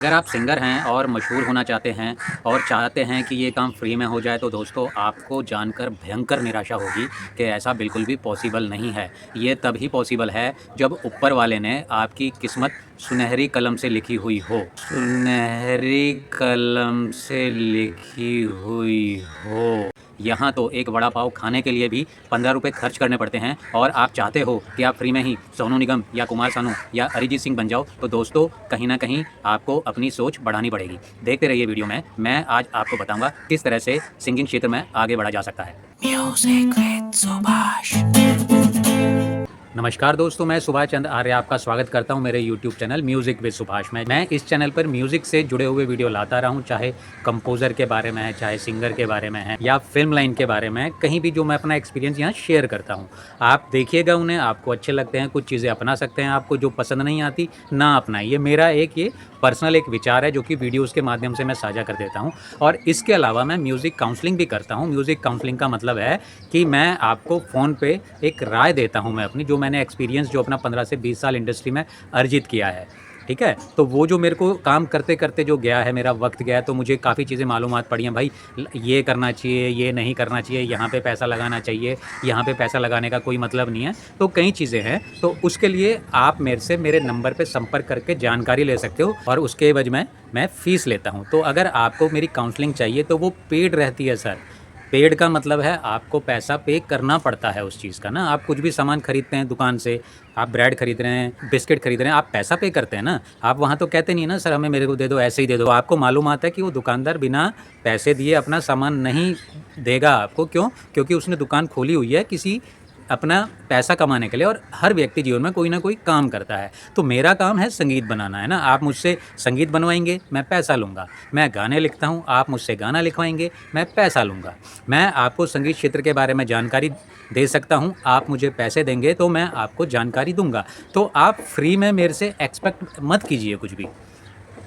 अगर आप सिंगर हैं और मशहूर होना चाहते हैं और चाहते हैं कि ये काम फ्री में हो जाए तो दोस्तों आपको जानकर भयंकर निराशा होगी कि ऐसा बिल्कुल भी पॉसिबल नहीं है। ये तभी पॉसिबल है जब ऊपर वाले ने आपकी किस्मत सुनहरी कलम से लिखी हुई हो। सुनहरी कलम से लिखी हुई हो। यहाँ तो एक वड़ा पाव खाने के लिए भी 15 रुपये खर्च करने पड़ते हैं और आप चाहते हो कि आप फ्री में ही सोनू निगम या कुमार सानू या अरिजीत सिंह बन जाओ, तो दोस्तों कहीं ना कहीं आपको अपनी सोच बढ़ानी पड़ेगी। देखते रहिए वीडियो में, मैं आज आपको बताऊंगा किस तरह से सिंगिंग क्षेत्र में आगे बढ़ा जा सकता है। Music with Subhash. नमस्कार दोस्तों, मैं सुभाष चंद्र आर्य आपका स्वागत करता हूं मेरे YouTube channel music with Subhash में। मैं इस चैनल पर म्यूज़िक से जुड़े हुए वीडियो लाता रहा हूं, चाहे कंपोज़र के बारे में है, चाहे सिंगर के बारे में है या फिल्म लाइन के बारे में, कहीं भी जो मैं अपना एक्सपीरियंस यहां शेयर करता हूं। आप देखिएगा उन्हें, आपको अच्छे लगते हैं, कुछ चीज़ें अपना सकते हैं, आपको जो पसंद नहीं आती ना अपनाइए। मेरा ये पर्सनल एक विचार है जो कि वीडियोज़ के माध्यम से मैं साझा कर देता हूँ। और इसके अलावा मैं म्यूज़िक काउंसलिंग भी करता हूँ। म्यूज़िक काउंसलिंग का मतलब है कि मैं आपको फ़ोन पे एक राय देता हूँ, मैं अपनी जो मैंने एक्सपीरियंस जो अपना 15 से 20 साल इंडस्ट्री में अर्जित किया है, ठीक है। तो वो जो मेरे को काम करते करते जो गया है, मेरा वक्त गया है, तो मुझे काफ़ी चीज़ें मालूमात पड़ी हैं। भाई ये करना चाहिए, ये नहीं करना चाहिए, यहाँ पे पैसा लगाना चाहिए, यहाँ पे पैसा लगाने का कोई मतलब नहीं है। तो कई चीज़ें हैं, तो उसके लिए आप मेरे से मेरे नंबर पे संपर्क करके जानकारी ले सकते हो और उसके एवज में मैं फ़ीस लेता हूँ। तो अगर आपको मेरी काउंसलिंग चाहिए तो वो पेड रहती है सर। पेड का मतलब है आपको पैसा पे करना पड़ता है उस चीज़ का ना। आप कुछ भी सामान खरीदते हैं दुकान से, आप ब्रेड खरीद रहे हैं, बिस्किट खरीद रहे हैं, आप पैसा पे करते हैं ना। आप वहाँ तो कहते नहीं ना सर हमें मेरे को दे दो, ऐसे ही दे दो। आपको मालूम आता है कि वो दुकानदार बिना पैसे दिए अपना सामान नहीं देगा आपको। क्यों? क्योंकि उसने दुकान खोली हुई है किसी अपना पैसा कमाने के लिए, और हर व्यक्ति जीवन में कोई ना कोई काम करता है। तो मेरा काम है संगीत बनाना, है ना। आप मुझसे संगीत बनवाएंगे, मैं पैसा लूँगा। मैं गाने लिखता हूँ, आप मुझसे गाना लिखवाएंगे, मैं पैसा लूँगा। मैं आपको संगीत क्षेत्र के बारे में जानकारी दे सकता हूँ, आप मुझे पैसे देंगे तो मैं आपको जानकारी दूंगा। तो आप फ्री में मेरे से एक्सपेक्ट मत कीजिए कुछ भी,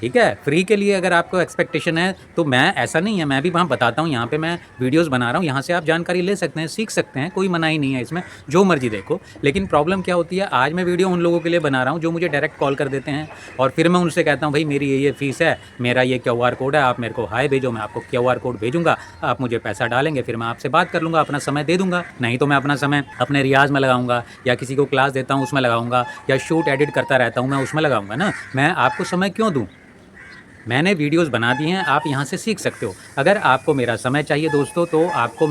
ठीक है। फ्री के लिए अगर आपको एक्सपेक्टेशन है तो मैं, ऐसा नहीं है, मैं भी वहाँ बताता हूँ, यहाँ पे मैं वीडियोस बना रहा हूँ, यहाँ से आप जानकारी ले सकते हैं, सीख सकते हैं, कोई मनाही नहीं है इसमें, जो मर्जी देखो। लेकिन प्रॉब्लम क्या होती है, आज मैं वीडियो उन लोगों के लिए बना रहा हूँ जो मुझे डायरेक्ट कॉल कर देते हैं और फिर मैं उनसे कहता हूँ भाई मेरी ये फ़ीस है, मेरा ये QR कोड है, आप मेरे को हाय भेजो, मैं आपको QR कोड भेजूँगा, आप मुझे पैसा डालेंगे, फिर मैं आपसे बात कर लूँगा, अपना समय दे दूँगा। नहीं तो मैं अपना समय अपने रियाज़ में लगाऊँगा, या किसी को क्लास देता हूँ उसमें लगाऊँगा, या शूट एडिट करता रहता हूँ मैं उसमें लगाऊँगा ना। मैं आपको समय क्यों दूँ? मैंने वीडियोस बना दी हैं, आप यहाँ से सीख सकते हो। अगर आपको मेरा समय चाहिए दोस्तों तो आपको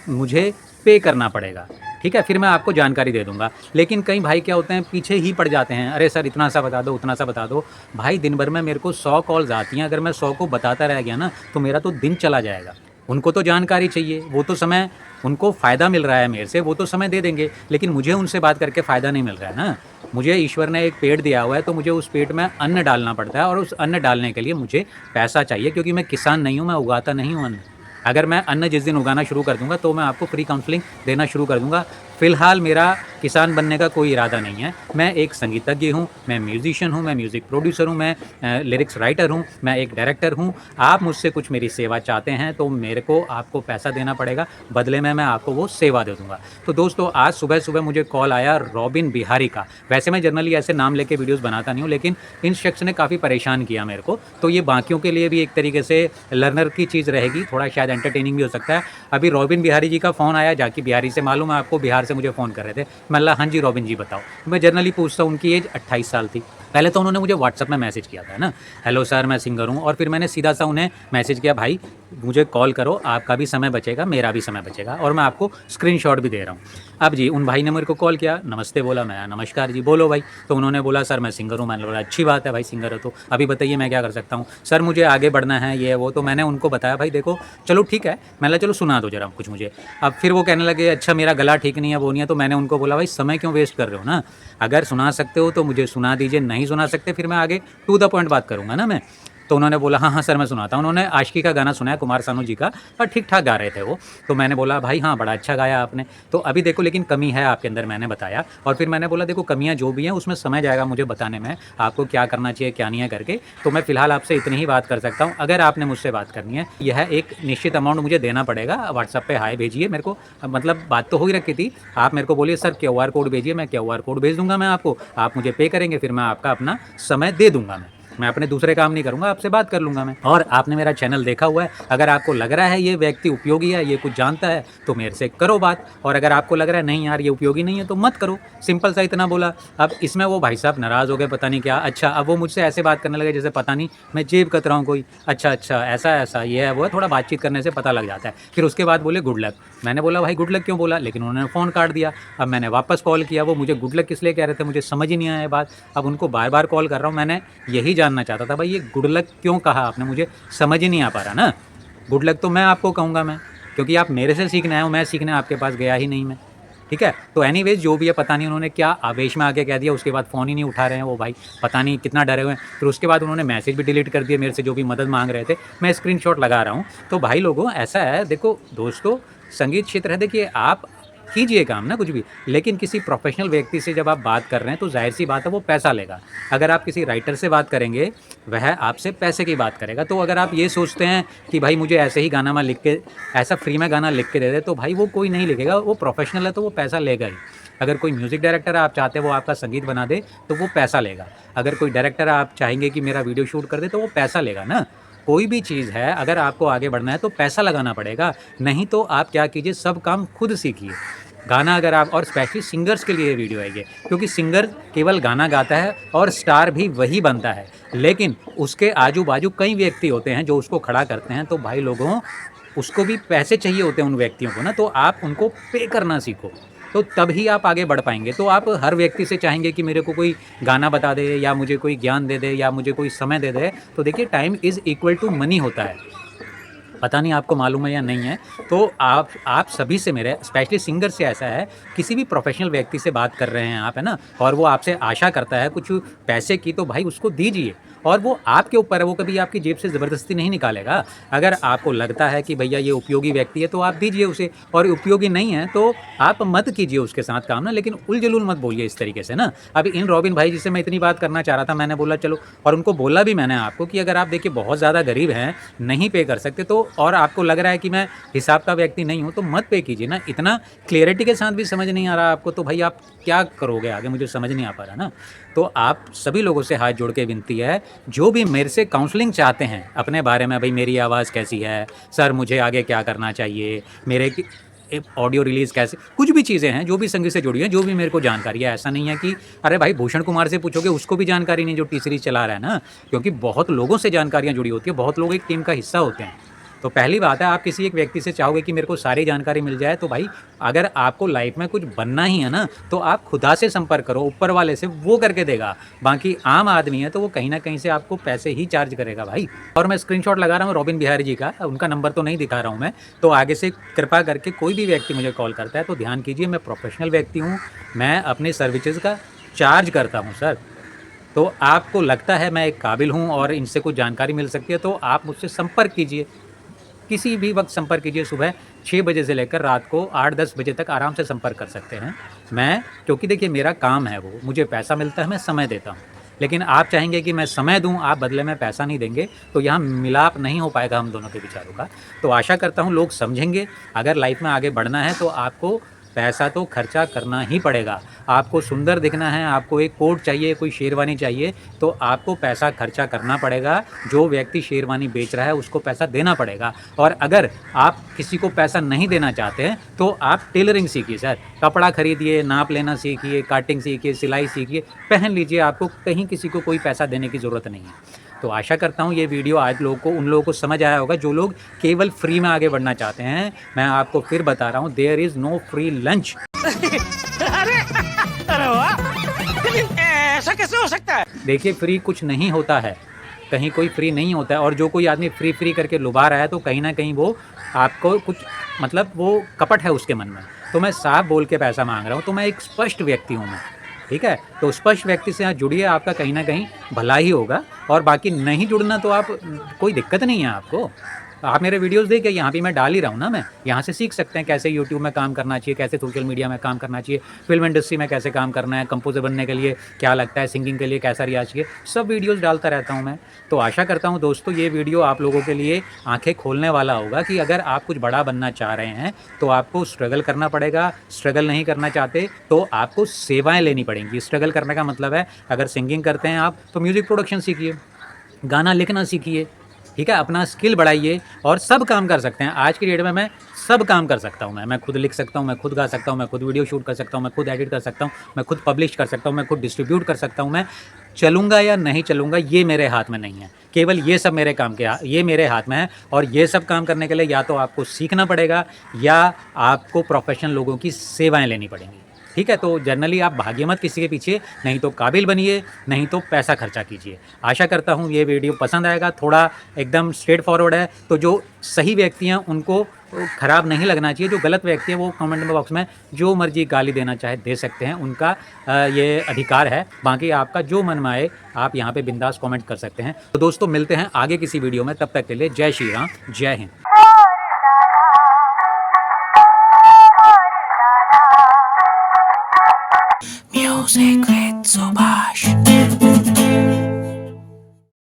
मुझे पे करना पड़ेगा, ठीक है। फिर मैं आपको जानकारी दे दूँगा। लेकिन कई भाई क्या होते हैं, पीछे ही पड़ जाते हैं, अरे सर इतना सा बता दो, उतना सा बता दो। भाई दिन भर में मेरे को 100 कॉल्स आती हैं, अगर मैं 100 को बताता रह गया ना तो मेरा तो दिन चला जाएगा। उनको तो जानकारी चाहिए, वो तो समय, उनको फ़ायदा मिल रहा है मेरे से, वो तो समय दे देंगे, लेकिन मुझे उनसे बात करके फ़ायदा नहीं मिल रहा है ना। मुझे ईश्वर ने एक पेड़ दिया हुआ है, तो मुझे उस पेड़ में अन्न डालना पड़ता है, और उस अन्न डालने के लिए मुझे पैसा चाहिए, क्योंकि मैं किसान नहीं हूँ, मैं उगाता नहीं हूँ अन्न। अगर मैं अन्न जिस दिन उगाना शुरू कर दूँगा तो मैं आपको फ्री काउंसलिंग देना शुरू कर दूँगा। फ़िलहाल मेरा किसान बनने का कोई इरादा नहीं है। मैं एक संगीतज्ञ हूँ, मैं म्यूज़िशियन हूँ, मैं म्यूज़िक प्रोड्यूसर हूँ, मैं लिरिक्स राइटर हूँ, मैं एक डायरेक्टर हूँ। आप मुझसे कुछ मेरी सेवा चाहते हैं तो मेरे को आपको पैसा देना पड़ेगा, बदले में मैं आपको वो सेवा दे दूँगा। तो दोस्तों आज सुबह-सुबह मुझे कॉल आया रॉबिन बिहारी का। वैसे मैं जनरली ऐसे नाम लेके वीडियोज़ बनाता नहीं हूँ, लेकिन इन शख्स ने काफ़ी परेशान किया मेरे को। तो ये बाकियों के लिए भी एक तरीके से लर्नर की चीज़ रहेगी, थोड़ा शायद एंटरटेनिंग भी हो सकता है। अभी रॉबिन बिहारी जी का फ़ोन आया, जाकिर बिहारी से, मालूम है आपको, बिहार से मुझे फ़ोन कर रहे थे। मैं बोला हाँ जी रॉबिन जी बताओ। मैं जनरली पूछता हूँ, उनकी एज 28 साल थी। पहले तो उन्होंने मुझे व्हाट्सएप में मैसेज किया था, है ना, हेलो सर मैं सिंगर हूँ, और फिर मैंने सीधा सा उन्हें मैसेज किया, भाई मुझे कॉल करो, आपका भी समय बचेगा, मेरा भी समय बचेगा, और मैं आपको स्क्रीनशॉट भी दे रहा हूँ। अब जी उन भाई ने मेरे को कॉल किया, नमस्ते बोला मैं, नमस्कार जी, बोलो भाई। तो उन्होंने बोला सर मैं सिंगर हूँ। मैंने बोला अच्छी बात है भाई, सिंगर हो तो अभी बताइए मैं क्या कर सकता हूँ। सर मुझे आगे बढ़ना है, ये वो। तो मैंने उनको बताया भाई देखो, चलो ठीक है, मैंने चलो सुना दो जरा कुछ मुझे। अब फिर वो कहने लगे अच्छा मेरा गला ठीक नहीं है, वो नहीं है। तो मैंने उनको बोला भाई समय क्यों वेस्ट कर रहे हो ना, अगर सुना सकते हो तो मुझे सुना दीजिए, नहीं सुना सकते फिर मैं आगे टू द पॉइंट बात करूँगा ना मैं। तो उन्होंने बोला हाँ हाँ सर मैं सुनाता हूँ। उन्होंने आशिकी का गाना सुनाया कुमार सानू जी का, और ठीक ठाक गा रहे थे वो। तो मैंने बोला भाई हाँ बड़ा अच्छा गाया आपने। तो अभी देखो लेकिन कमी है आपके अंदर, मैंने बताया। और फिर मैंने बोला देखो कमियाँ जो भी हैं उसमें समय जाएगा मुझे बताने में, आपको क्या करना चाहिए क्या नहीं है करके। तो मैं फ़िलहाल आपसे इतनी ही बात कर सकता हूँ। अगर आपने मुझसे बात करनी है, यह एक निश्चित अमाउंट मुझे देना पड़ेगा। व्हाट्सएप पे हाय भेजिए मेरे को, मतलब बात तो हो ही रखी थी। आप मेरे को बोलिए सर QR कोड भेजिए, मैं QR कोड भेज दूँगा मैं आपको, आप मुझे पे करेंगे, फिर मैं आपका अपना समय दे दूँगा मैं। मैं अपने दूसरे काम नहीं करूँगा, आपसे बात कर लूँगा मैं। और आपने मेरा चैनल देखा हुआ है, अगर आपको लग रहा है ये व्यक्ति उपयोगी है, ये कुछ जानता है, तो मेरे से करो बात, और अगर आपको लग रहा है नहीं यार ये उपयोगी नहीं है तो मत करो। सिंपल सा इतना बोला। अब इसमें वो भाई साहब नाराज़ हो गए, पता नहीं क्या। अच्छा, अब वो मुझसे ऐसे बात करने लगे जैसे पता नहीं मैं जेब कतरा हूँ कोई। अच्छा, ऐसा ये है वो है, थोड़ा बातचीत करने से पता लग जाता है। फिर उसके बाद बोले गुड लक। मैंने बोला भाई गुड लक क्यों बोला, लेकिन उन्होंने फ़ोन काट दिया। अब मैंने वापस कॉल किया, वो मुझे गुड लक किस लिए कह रहे थे, मुझे समझ ही नहीं आया ये बात। अब उनको बार-बार कॉल कर रहा हूँ, मैंने यही जानना चाहता था भाई ये गुड लक क्यों कहा आपने, मुझे समझ ही नहीं आ पा रहा ना। गुड लक तो मैं आपको कहूँगा मैं, क्योंकि आप मेरे से सीखने आए हो, मैं सीखने आपके पास गया ही नहीं मैं। ठीक है, तो एनीवेज़ जो भी है, पता नहीं उन्होंने क्या आवेश में आके कह दिया, उसके बाद फ़ोन ही नहीं उठा रहे हैं वो भाई, पता नहीं कितना डरे हुए हैं। फिर उसके बाद उन्होंने मैसेज भी डिलीट कर दिए मेरे से, जो भी मदद मांग रहे थे। मैं स्क्रीनशॉट लगा रहा हूँ। तो भाई लोगों ऐसा है, देखो दोस्तों, संगीत क्षेत्र है, देखिए आप कीजिए काम ना कुछ भी, लेकिन किसी प्रोफेशनल व्यक्ति से जब आप बात कर रहे हैं तो ज़ाहिर सी बात है वो पैसा लेगा। अगर आप किसी राइटर से बात करेंगे, वह आपसे पैसे की बात करेगा। तो अगर आप ये सोचते हैं कि भाई मुझे ऐसे ही गाना मैं लिख के, ऐसा फ्री में गाना लिख के दे दे, तो भाई वो कोई नहीं लिखेगा, वो प्रोफेशनल है तो वो पैसा लेगा ही। अगर कोई म्यूज़िक डायरेक्टर आप चाहते हैं वो आपका संगीत बना दे, तो वो पैसा लेगा। अगर कोई डायरेक्टर आप चाहेंगे कि मेरा वीडियो शूट कर दे, तो वो पैसा लेगा ना। कोई भी चीज़ है, अगर आपको आगे बढ़ना है तो पैसा लगाना पड़ेगा, नहीं तो आप क्या कीजिए, सब काम खुद सीखिए। गाना अगर आप, और स्पेशली सिंगर्स के लिए ये वीडियो है ये, क्योंकि सिंगर केवल गाना गाता है और स्टार भी वही बनता है, लेकिन उसके आजू बाजू कई व्यक्ति होते हैं जो उसको खड़ा करते हैं। तो भाई लोगों, उसको भी पैसे चाहिए होते हैं उन व्यक्तियों को ना, तो आप उनको पे करना सीखो, तो तभी आप आगे बढ़ पाएंगे। तो आप हर व्यक्ति से चाहेंगे कि मेरे को कोई गाना बता दे, या मुझे कोई ज्ञान दे दे, या मुझे कोई समय दे दे, तो देखिए time is equal to money होता है। पता नहीं आपको मालूम है या नहीं है। तो आप सभी से, मेरे स्पेशली सिंगर से ऐसा है, किसी भी प्रोफेशनल व्यक्ति से बात कर रहे हैं आप, है ना, और वो आपसे आशा करता है कुछ पैसे की, तो भाई उसको दीजिए। और वो आपके ऊपर है, वो कभी आपकी जेब से ज़बरदस्ती नहीं निकालेगा। अगर आपको लगता है कि भैया ये उपयोगी व्यक्ति है तो आप दीजिए उसे, और उपयोगी नहीं है तो आप मत कीजिए उसके साथ काम ना, लेकिन उल-जलूल मत बोलिए इस तरीके से ना। अभी इन रॉबिन भाई जी से मैं इतनी बात करना चाह रहा था, मैंने बोला चलो, और उनको बोला भी मैंने आपको कि अगर आप देखिए बहुत ज़्यादा गरीब हैं, नहीं पे कर सकते, तो और आपको लग रहा है कि मैं हिसाब का व्यक्ति नहीं हूँ, तो मत पे कीजिए ना। इतना क्लियरिटी के साथ भी समझ नहीं आ रहा आपको, तो भाई आप क्या करोगे आगे, मुझे समझ नहीं आ पा रहा ना। तो आप सभी लोगों से हाथ जोड़ के विनती है, जो भी मेरे से काउंसलिंग चाहते हैं अपने बारे में, भाई मेरी आवाज़ कैसी है, सर मुझे आगे क्या करना चाहिए, मेरे ऑडियो रिलीज़ कैसे, कुछ भी चीज़ें हैं जो भी संगीत से जुड़ी हैं, जो भी मेरे को जानकारी है। ऐसा नहीं है कि अरे भाई भूषण कुमार से पूछोगे, उसको भी जानकारी नहीं जो टी सीरीज़ चला रहा है ना, क्योंकि बहुत लोगों से जानकारियाँ जुड़ी होती है, बहुत लोग एक टीम का हिस्सा होते हैं। तो पहली बात है, आप किसी एक व्यक्ति से चाहोगे कि मेरे को सारी जानकारी मिल जाए, तो भाई अगर आपको लाइफ में कुछ बनना ही है ना, तो आप खुदा से संपर्क करो, ऊपर वाले से, वो करके देगा। बाकी आम आदमी है तो वो कहीं ना कहीं से आपको पैसे ही चार्ज करेगा भाई। और मैं स्क्रीनशॉट लगा रहा हूँ रॉबिन बिहारी जी का, उनका नंबर तो नहीं दिखा रहा हूँ मैं, तो आगे से कृपा करके कोई भी व्यक्ति मुझे कॉल करता है तो ध्यान कीजिए, मैं प्रोफेशनल व्यक्ति हूँ, मैं अपनी सर्विसेज का चार्ज करता हूँ सर। तो आपको लगता है मैं एक काबिल हूँ और इनसे कुछ जानकारी मिल सकती है, तो आप मुझसे संपर्क कीजिए, किसी भी वक्त संपर्क कीजिए। सुबह 6 बजे से लेकर रात को 8-10 बजे तक आराम से संपर्क कर सकते हैं। मैं, क्योंकि देखिए मेरा काम है वो, मुझे पैसा मिलता है, मैं समय देता हूँ। लेकिन आप चाहेंगे कि मैं समय दूँ, आप बदले में पैसा नहीं देंगे, तो यहाँ मिलाप नहीं हो पाएगा हम दोनों के विचारों का। तो आशा करता हूँ लोग समझेंगे। अगर लाइफ में आगे बढ़ना है तो आपको पैसा तो खर्चा करना ही पड़ेगा। आपको सुंदर दिखना है, आपको एक कोट चाहिए, कोई शेरवानी चाहिए, तो आपको पैसा खर्चा करना पड़ेगा। जो व्यक्ति शेरवानी बेच रहा है उसको पैसा देना पड़ेगा। और अगर आप किसी को पैसा नहीं देना चाहते हैं तो आप टेलरिंग सीखिए सर, कपड़ा खरीदिए, नाप लेना सीखिए, काटिंग सीखिए, सिलाई सीखिए, पहन लीजिए। आपको कहीं किसी को कोई पैसा देने की ज़रूरत नहीं है। तो आशा करता हूँ ये वीडियो आज लोगों को, उन लोगों को समझ आया होगा जो लोग केवल फ्री में आगे बढ़ना चाहते हैं। मैं आपको फिर बता रहा हूँ, there is no free lunch. अरे अरे वाह, ऐसा कैसे हो सकता है? देखिए फ्री कुछ नहीं होता है, कहीं कोई फ्री नहीं होता है। और जो कोई आदमी फ्री फ्री करके लुभा रहा है तो कहीं ना कहीं वो आपको कुछ, मतलब वो कपट है उसके मन में। तो मैं साफ बोल के पैसा मांग रहा हूँ, तो मैं एक स्पष्ट व्यक्ति हूँ मैं, ठीक है। तो स्पष्ट व्यक्ति से यहाँ जुड़िए, आपका कहीं ना कहीं भला ही होगा। और बाकी नहीं जुड़ना तो आप, कोई दिक्कत नहीं है आपको। आप मेरे वीडियोस देखिए, यहाँ भी मैं डाल ही रहा हूँ ना, मैं यहाँ से सीख सकते हैं कैसे यूट्यूब में काम करना चाहिए, कैसे सोशल मीडिया में काम करना चाहिए, फिल्म इंडस्ट्री में कैसे काम करना है, कंपोजर बनने के लिए क्या लगता है, सिंगिंग के लिए कैसा रियाज चाहिए, सब वीडियोस डालता रहता हूँ मैं। तो आशा करता हूँ दोस्तों ये वीडियो आप लोगों के लिए आंखें खोलने वाला होगा कि अगर आप कुछ बड़ा बनना चाह रहे हैं तो आपको स्ट्रगल करना पड़ेगा। स्ट्रगल नहीं करना चाहते तो आपको सेवाएँ लेनी पड़ेंगी। स्ट्रगल करने का मतलब है, अगर सिंगिंग करते हैं आप तो म्यूज़िक प्रोडक्शन सीखिए, गाना लिखना सीखिए, ठीक है? अपना स्किल बढ़ाइए और सब काम कर सकते हैं। आज की डेट में मैं सब काम कर सकता हूँ मैं खुद लिख सकता हूँ, मैं खुद गा सकता हूँ, मैं खुद वीडियो शूट कर सकता हूँ, मैं खुद एडिट कर सकता हूँ, मैं खुद पब्लिश कर सकता हूँ, मैं खुद डिस्ट्रीब्यूट कर सकता हूँ। मैं चलूँगा या नहीं चलूँगा ये मेरे हाथ में नहीं है। केवल ये सब मेरे काम के ये मेरे हाथ में है और ये सब काम करने के लिए या तो आपको सीखना पड़ेगा या आपको प्रोफ़ेशनल लोगों की सेवाएँ लेनी पड़ेंगी। ठीक है? तो जनरली आप भागिए मत किसी के पीछे, नहीं तो काबिल बनिए, नहीं तो पैसा खर्चा कीजिए। आशा करता हूँ ये वीडियो पसंद आएगा, थोड़ा एकदम स्ट्रेट फॉरवर्ड है, तो जो सही व्यक्ति हैं उनको खराब नहीं लगना चाहिए, जो गलत व्यक्ति हैं वो कमेंट बॉक्स में जो मर्ज़ी गाली देना चाहे दे सकते हैं, उनका ये अधिकार है। बाकी आपका जो मन में आए आप यहाँ पे बिंदास कमेंट कर सकते हैं। तो दोस्तों मिलते हैं आगे किसी वीडियो में, तब तक के लिए जय श्री राम, जय हिंद। Music with Subhash.